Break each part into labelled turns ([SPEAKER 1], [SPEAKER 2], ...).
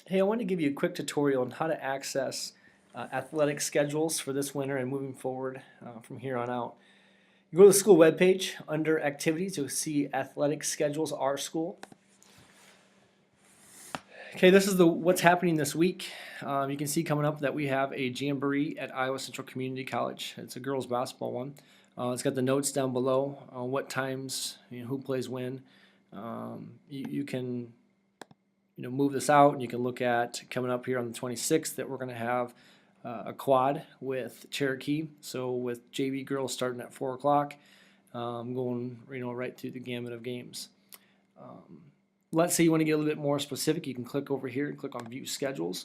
[SPEAKER 1] Hey, I wanted to give you a quick tutorial on how to access athletic schedules for this winter and moving forward from here on out. You go to the school webpage, under activities, you'll see athletic schedules RSchool. Okay, this is what's happening this week. You can see coming up that we have a jamboree at Iowa Central Community College. It's a girls basketball one. It's got the notes down below on what times, who plays when. You can move this out, and you can look at coming up here on the 26th that we're going to have a quad with Cherokee. So with JV girls starting at 4 o'clock, going right through the gamut of games. Let's say you want to get a little bit more specific. You can click over here and click on View Schedules.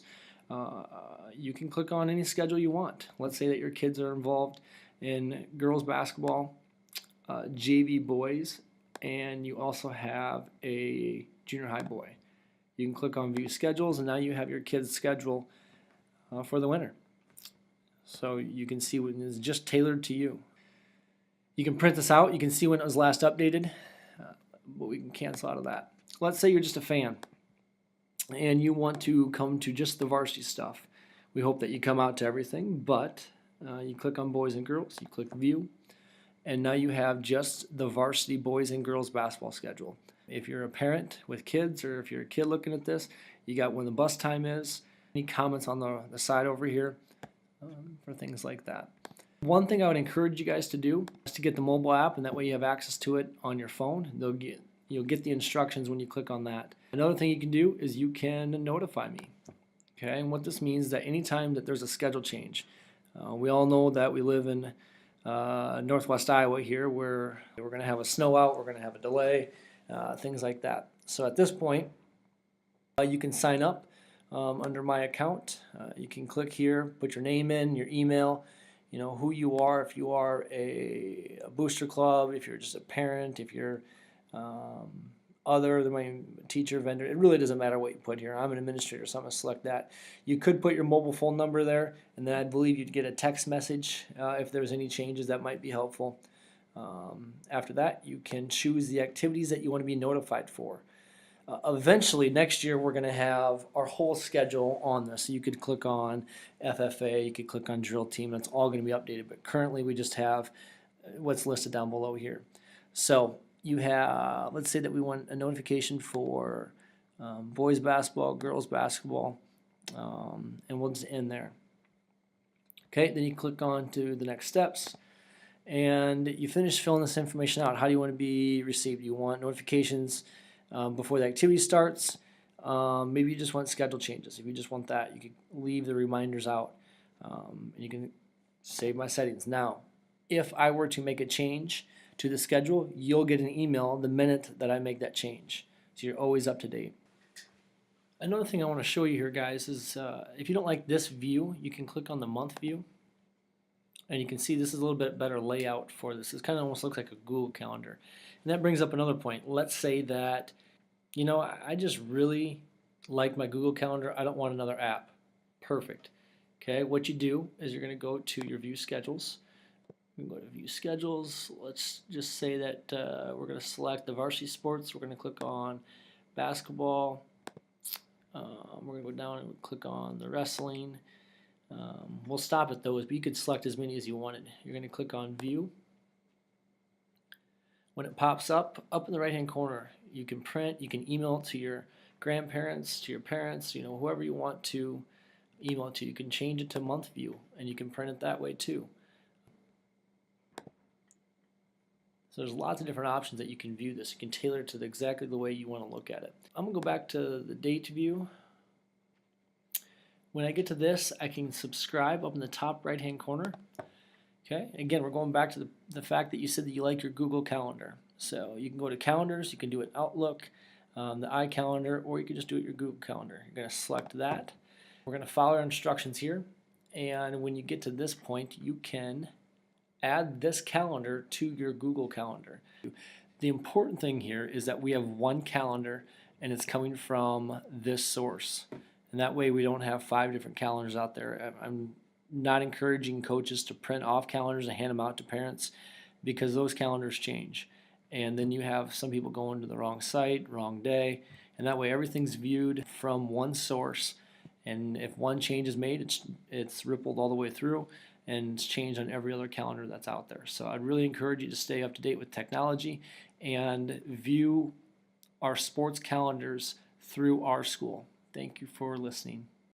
[SPEAKER 1] You can click on any schedule you want. Let's say that your kids are involved in girls basketball, JV boys, and you also have a junior high boy. You can click on View Schedules, and now you have your kids' schedule for the winter. So you can see when it's just tailored to you. You can print this out. You can see when it was last updated, but we can cancel out of that. Let's say you're just a fan, and you want to come to just the varsity stuff. We hope that you come out to everything, but you click on boys and girls, you click View, and now you have just the varsity boys and girls basketball schedule. If you're a parent with kids, or if you're a kid looking at this, you got when the bus time is. Any comments on the side over here for things like that. One thing I would encourage you guys to do is to get the mobile app, and that way you have access to it on your phone. You'll get the instructions when you click on that. Another thing you can do is you can notify me. Okay, and what this means is that anytime that there's a schedule change, we all know that we live in northwest Iowa here, where we're going to have a snow out, we're going to have a delay, things like that. So at this point, you can sign up under my account. You can click here, put your name in, your email, who you are, if you are a booster club, if you're just a parent, if you're other than my teacher, vendor. It really doesn't matter what you put here. I'm an administrator, so I'm going to select that. You could put your mobile phone number there, and then I believe you'd get a text message if there's any changes that might be helpful. After that, you can choose the activities that you want to be notified for. Eventually, next year, we're going to have our whole schedule on this. So you could click on FFA, you could click on drill team, and it's all going to be updated. But currently, we just have what's listed down below here. So you have, let's say that we want a notification for boys basketball, girls basketball, and we'll just end there. Okay, then you click on to the next steps, and you finish filling this information out. How do you want to be received? Do you want notifications before the activity starts? Maybe you just want schedule changes. If you just want that, you can leave the reminders out, and you can save my settings. Now, if I were to make a change to the schedule, you'll get an email the minute that I make that change. So you're always up to date. Another thing I want to show you here, guys, is if you don't like this view, you can click on the month view. And you can see this is a little bit better layout for this. It kind of almost looks like a Google Calendar. And that brings up another point. Let's say that, I just really like my Google Calendar. I don't want another app. Perfect. Okay, what you do is you're going to go to your View Schedules. We can go to View Schedules. Let's just say that we're going to select the varsity sports. We're going to click on basketball. We're going to go down and click on the wrestling. We'll stop at those, but you could select as many as you wanted. You're going to click on View. When it pops up in the right-hand corner, you can print, you can email it to your grandparents, to your parents, whoever you want to email it to. You can change it to month view, and you can print it that way too. So there's lots of different options that you can view this. You can tailor it to exactly the way you want to look at it. I'm going to go back to the date view. When I get to this, I can subscribe up in the top right-hand corner. Okay, again, we're going back to the fact that you said that you like your Google Calendar. So you can go to Calendars, you can do it Outlook, the iCalendar, or you can just do it your Google Calendar. You're going to select that. We're going to follow our instructions here, and when you get to this point, you can add this calendar to your Google Calendar. The important thing here is that we have one calendar, and it's coming from this source. And that way we don't have 5 different calendars out there. I'm not encouraging coaches to print off calendars and hand them out to parents, because those calendars change. And then you have some people going to the wrong site, wrong day, and that way everything's viewed from one source. And if one change is made, it's rippled all the way through, and it's changed on every other calendar that's out there. So I'd really encourage you to stay up to date with technology and view our sports calendars through RSchool. Thank you for listening.